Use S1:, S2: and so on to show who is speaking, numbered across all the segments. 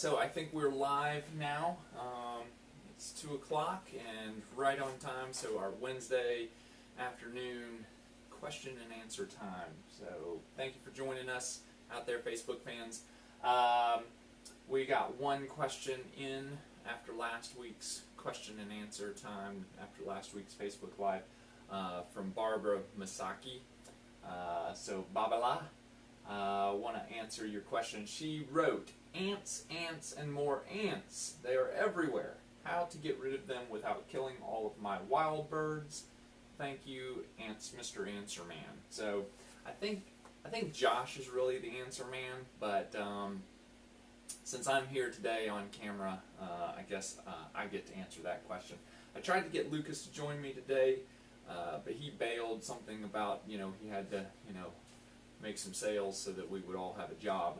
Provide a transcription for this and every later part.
S1: So I think we're live now. It's 2 o'clock and right on time, so our Wednesday afternoon question and answer time. So thank you for joining us out there, Facebook fans. We got one question in after last week's question and answer time, after last week's Facebook Live, from Barbara Masaki. So Babala, want to answer your question. She wrote, ants, and more ants. They are everywhere. How to get rid of them without killing all of my wild birds? Thank you, Ants, Mr. Answer Man. So I think Josh is really the answer man, but since I'm here today on camera, I guess I get to answer that question. I tried to get Lucas to join me today, but he bailed something about, he had to, make some sales so that we would all have a job.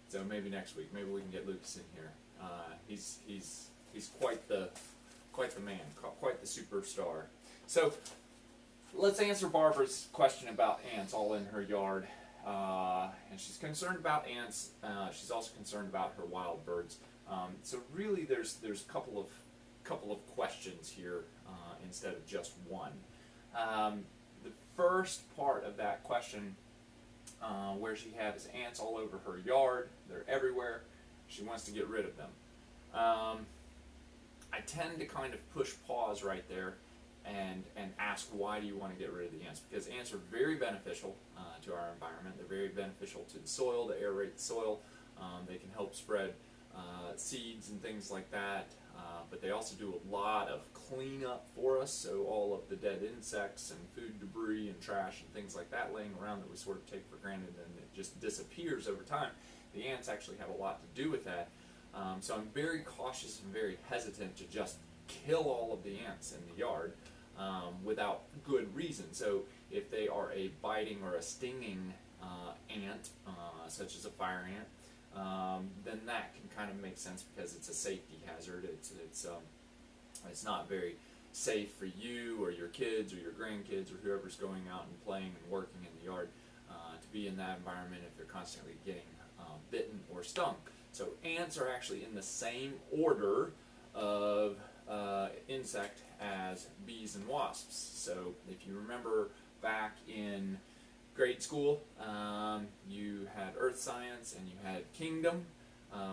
S1: So maybe next week, maybe we can get Lucas in here. He's quite the man, quite the superstar. So let's answer Barbara's question about ants all in her yard. And she's concerned about ants. She's also concerned about her wild birds. So really, there's a couple of questions here instead of just one. The first part of that question, where she has ants all over her yard, they're everywhere. She wants to get rid of them. I tend to kind of push pause right there and ask, why do you want to get rid of the ants? Because ants are very beneficial to our environment. They're very beneficial to the soil, to aerate the soil. They can help spread seeds and things like that. But they also do a lot of cleanup for us, so all of the dead insects and food debris and trash and things like that laying around that we sort of take for granted and it just disappears over time. The ants actually have a lot to do with that. So I'm very cautious and very hesitant to just kill all of the ants in the yard without good reason. So if they are a biting or a stinging ant, such as a fire ant, then that can kind of make sense because it's a safety hazard. It's not very safe for you or your kids or your grandkids or whoever's going out and playing and working in the yard to be in that environment if they're constantly getting bitten or stung. So ants are actually in the same order of insect as bees and wasps. So if you remember back in grade school, you had earth science and you had kingdom,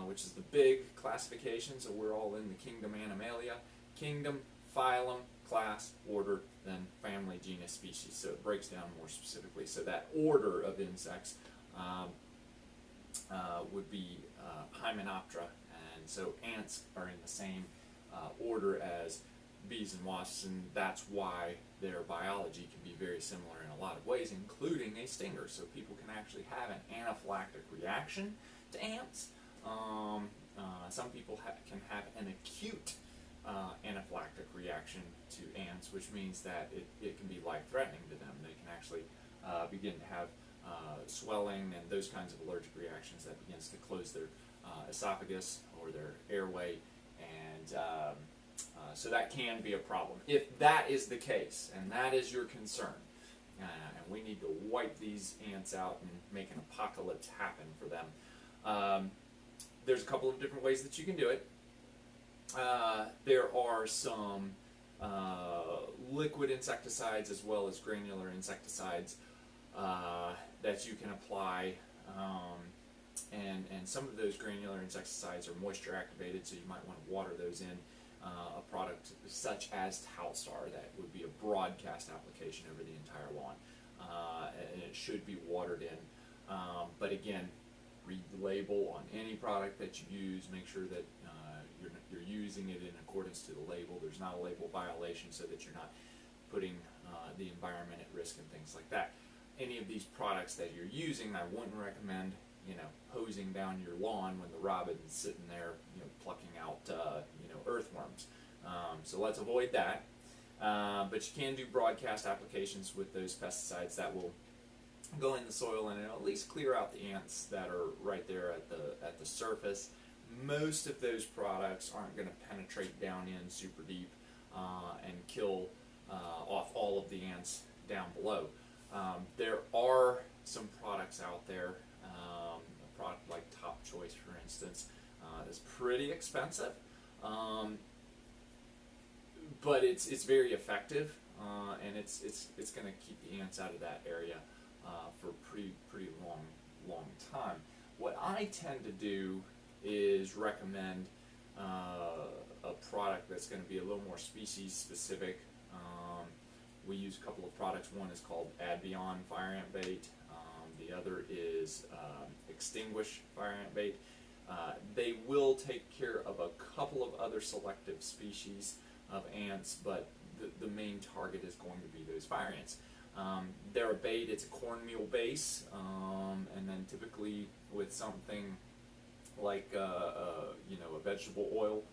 S1: which is the big classification. So we're all in the kingdom Animalia. Kingdom, phylum, class, order, then family, genus, species. So it breaks down more specifically. So that order of insects would be Hymenoptera, and so ants are in the same order as bees and wasps, and that's why their biology can be very similar in a lot of ways, including a stinger. So people can actually have an anaphylactic reaction to ants. Some people can have an acute anaphylactic reaction to ants, which means that it can be life-threatening to them. They can actually begin to have swelling and those kinds of allergic reactions that begins to close their esophagus or their airway, and so that can be a problem. If that is the case, and that is your concern, and we need to wipe these ants out and make an apocalypse happen for them, there's a couple of different ways that you can do it. There are some liquid insecticides as well as granular insecticides that you can apply, and some of those granular insecticides are moisture activated, so you might want to water those in. A product such as Talstar, that would be a broadcast application over the entire lawn, and it should be watered in. But again, read the label on any product that you use. Make sure that you're using it in accordance to the label. There's not a label violation, so that you're not putting the environment at risk and things like that. Any of these products that you're using, I wouldn't recommend, hosing down your lawn when the robin's sitting there, plucking out, earthworms. So let's avoid that. But you can do broadcast applications with those pesticides that will go in the soil and it'll at least clear out the ants that are right there at the surface. Most of those products aren't going to penetrate down in super deep and kill off all of the ants down below. There are some products out there, a product like Top choice, for instance, is pretty expensive, but it's very effective, and it's going to keep the ants out of that area for pretty long time. What I tend to do is recommend a product that's going to be a little more species specific. We use a couple of products. One is called Advion Fire Ant Bait. The other is Extinguish Fire Ant Bait. They will take care of a couple of other selective species of ants, but the main target is going to be those fire ants. They're a bait. It's a cornmeal base, and then typically with something like a vegetable oil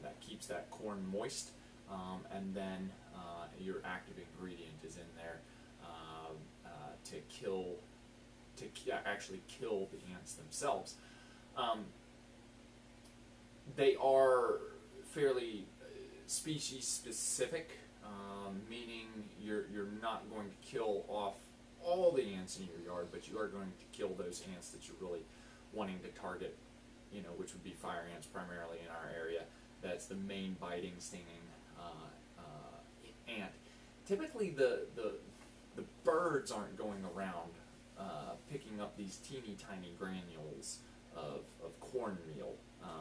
S1: that keeps that corn moist, and then your active ingredient is in there to actually kill the ants themselves. They are fairly species specific, meaning you're not going to kill off all the ants in your yard, but you are going to kill those ants that you're really wanting to target, which would be fire ants primarily in our area. That's the main biting, stinging ant. Typically the birds aren't going around picking up these teeny tiny granules of cornmeal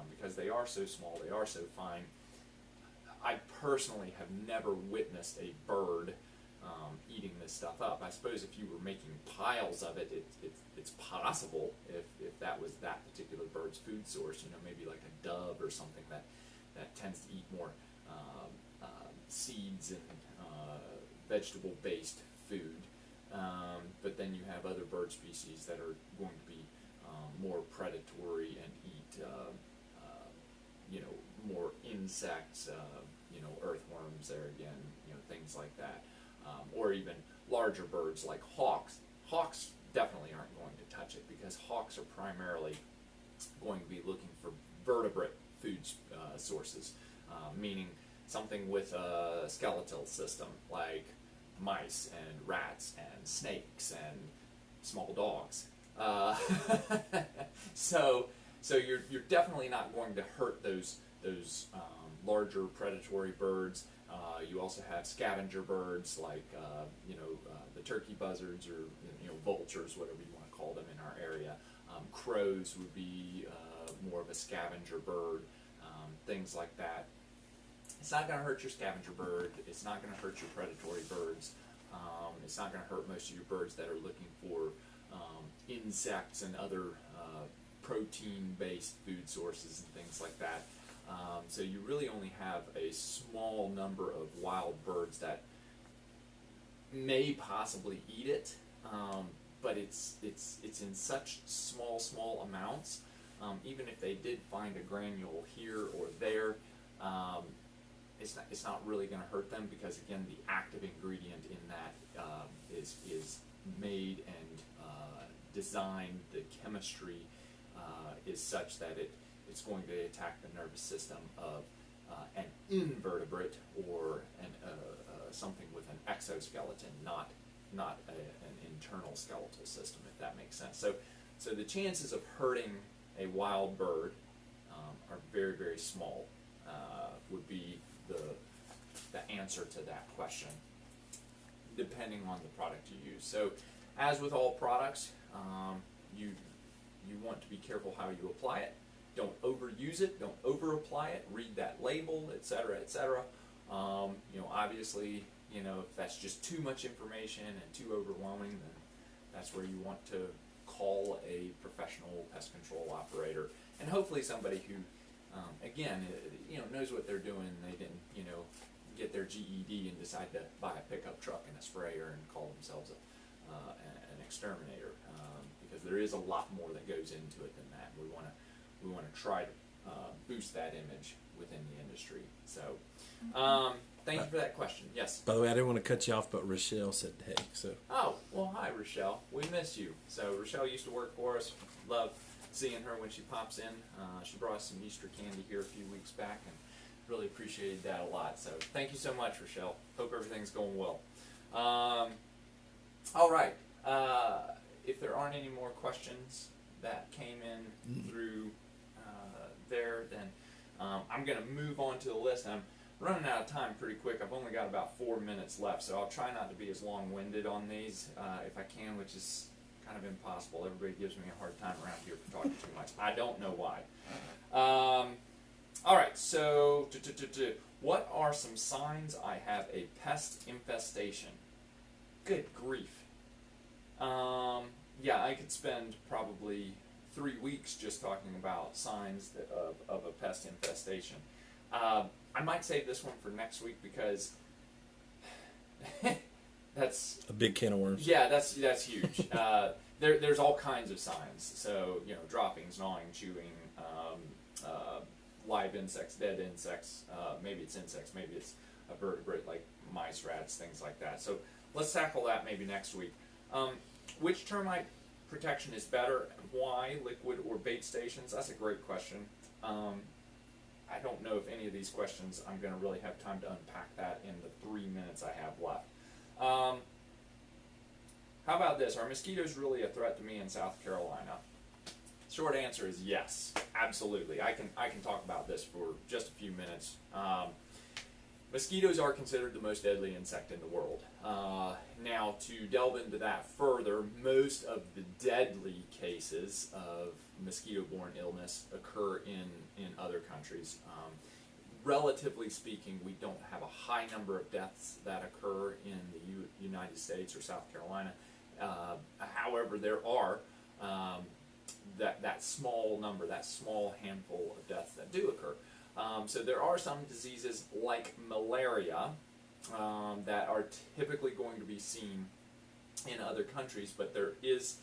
S1: because they are so small, they are so fine. I personally have never witnessed a bird eating this stuff up. I suppose if you were making piles of it, it's possible if that was that particular bird's food source, maybe like a dove or something that tends to eat more seeds and vegetable-based food. But then you have other bird species that are going to be more predatory and eat more insects, earthworms there again, things like that. Or even larger birds like hawks. Hawks definitely aren't going to touch it because hawks are primarily going to be looking for vertebrate food sources, meaning something with a skeletal system like mice and rats and snakes and small dogs. So you're definitely not going to hurt those larger predatory birds. You also have scavenger birds like the turkey buzzards or vultures, whatever you want to call them in our area. Crows would be more of a scavenger bird, things like that. It's not going to hurt your scavenger bird. It's not going to hurt your predatory birds. It's not going to hurt most of your birds that are looking for insects and other protein-based food sources and things like that. So you really only have a small number of wild birds that may possibly eat it, but it's in such small amounts. Even if they did find a granule here or there, it's not really going to hurt them because again the active ingredient in that is made and designed. The chemistry is such that it's going to attack the nervous system of an invertebrate or something with an exoskeleton, not an internal skeletal system, if that makes sense. So the chances of hurting a wild bird are very, very small, would be the answer to that question, depending on the product you use. So as with all products, you want to be careful how you apply it. Don't overuse it, don't over-apply it, read that label, etc., etc. Obviously, if that's just too much information and too overwhelming, then that's where you want to call a professional pest control operator, and hopefully somebody who, again, knows what they're doing. They didn't, get their GED and decide to buy a pickup truck and a sprayer and call themselves an exterminator, because there is a lot more that goes into it than that. We want to try to boost that image within the industry. So, thank you for that question. Yes.
S2: By the way, I didn't want to cut you off, but Rochelle said hey. So.
S1: Oh well, hi Rochelle. We miss you. So Rochelle used to work for us. Love seeing her when she pops in. She brought us some Easter candy here a few weeks back, and really appreciated that a lot. So thank you so much, Rochelle. Hope everything's going well. All right. If there aren't any more questions that came in through there, then I'm going to move on to the list. I'm running out of time pretty quick. I've only got about 4 minutes left, so I'll try not to be as long-winded on these if I can, which is kind of impossible. Everybody gives me a hard time around here for talking too much. I don't know why. All right, so what are some signs I have a pest infestation? Good grief. Yeah, I could spend probably 3 weeks just talking about signs of a pest infestation. I might save this one for next week because that's
S2: a big can of worms.
S1: Yeah, that's huge. There's all kinds of signs. So, droppings, gnawing, chewing, live insects, dead insects. Maybe it's insects, maybe it's a vertebrate like mice, rats, things like that. So let's tackle that maybe next week. Which termite protection is better? Why, liquid or bait stations? That's a great question. I don't know if any of these questions I'm going to really have time to unpack that in the 3 minutes I have left. How about this? Are mosquitoes really a threat to me in South Carolina? Short answer is yes, absolutely. I can talk about this for just a few minutes. Mosquitoes are considered the most deadly insect in the world. Now, to delve into that further, most of the deadly cases of mosquito-borne illness occur in other countries. Relatively speaking, we don't have a high number of deaths that occur in the United States or South Carolina. However, there are that small number, that small handful of deaths that do occur. So there are some diseases like malaria that are typically going to be seen in other countries, but there is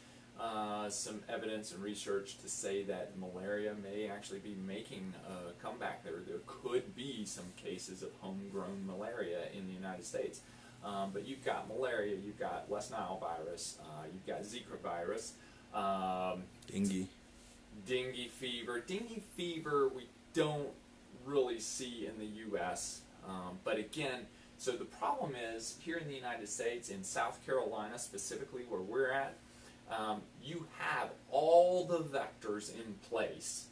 S1: some evidence and research to say that malaria may actually be making a comeback. There could be some cases of homegrown malaria in the United States. But you've got malaria, you've got West Nile virus, you've got Zika virus. Dengue fever. Dengue fever we don't really see in the U.S. But again, so the problem is here in the United States, in South Carolina specifically where we're at, you have all the vectors in place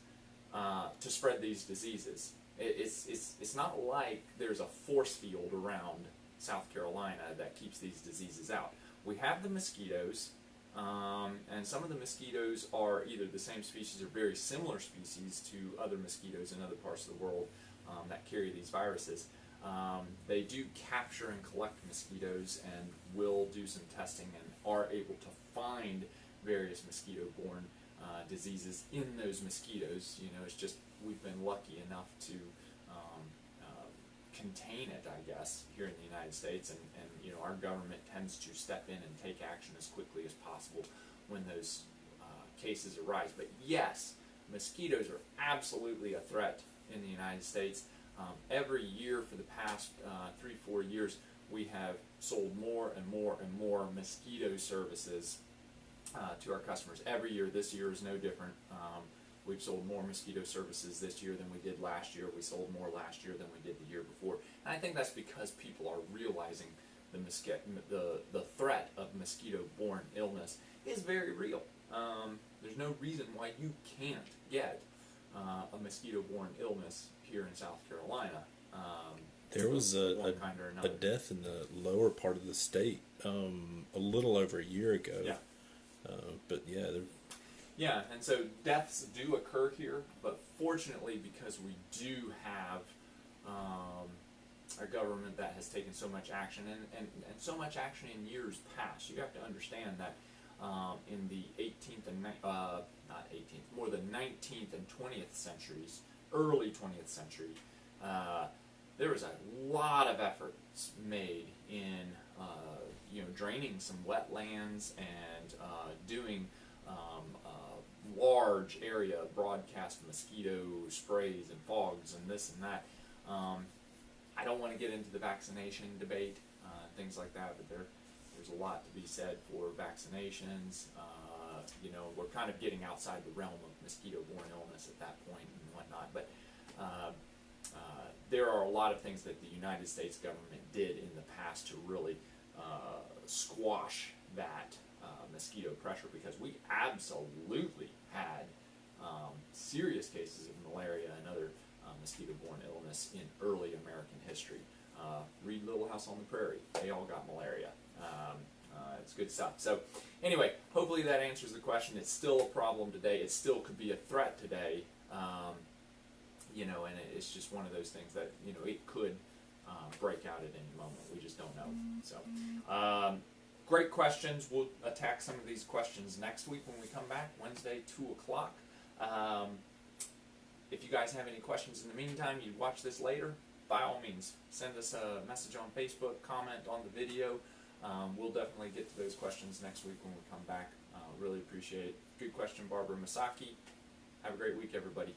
S1: to spread these diseases. It's not like there's a force field around South Carolina that keeps these diseases out. We have the mosquitoes, and some of the mosquitoes are either the same species or very similar species to other mosquitoes in other parts of the world that carry these viruses. They do capture and collect mosquitoes and will do some testing and are able to find various mosquito-borne diseases in those mosquitoes. It's just we've been lucky enough to contain it, I guess, here in the United States, and our government tends to step in and take action as quickly as possible when those cases arise. But yes, mosquitoes are absolutely a threat in the United States. Every year for the past 3-4 years, we have sold more and more and more mosquito services to our customers. Every year, this year is no different. We've sold more mosquito services this year than we did last year. We sold more last year than we did the year before. And I think that's because people are realizing the threat of mosquito-borne illness is very real. There's no reason why you can't get a mosquito-borne illness here in South Carolina.
S2: There was a death in the lower part of the state a little over a year ago.
S1: Yeah.
S2: But yeah,
S1: yeah, and so deaths do occur here, but fortunately, because we do have a government that has taken so much action, and so much action in years past, you have to understand that in the 18th and not 18th, more the 19th and 20th centuries, early 20th century, there was a lot of efforts made in draining some wetlands and doing large area broadcast mosquito sprays and fogs and this and that. I don't want to get into the vaccination debate, things like that, but there's a lot to be said for vaccinations. We're kind of getting outside the realm of mosquito-borne illness at that point and whatnot, but there are a lot of things that the United States government did in the past to really squash that mosquito pressure, because we absolutely had house on the prairie. They all got malaria. It's good stuff. So anyway, hopefully that answers the question. It's still a problem today. It still could be a threat today. And it's just one of those things that, it could break out at any moment. We just don't know. So great questions. We'll attack some of these questions next week when we come back, Wednesday, 2 o'clock. If you guys have any questions in the meantime, you watch this later, by all means, send us a message on Facebook, comment on the video. We'll definitely get to those questions next week when we come back. Really appreciate it. Good question, Barbara Masaki. Have a great week, everybody.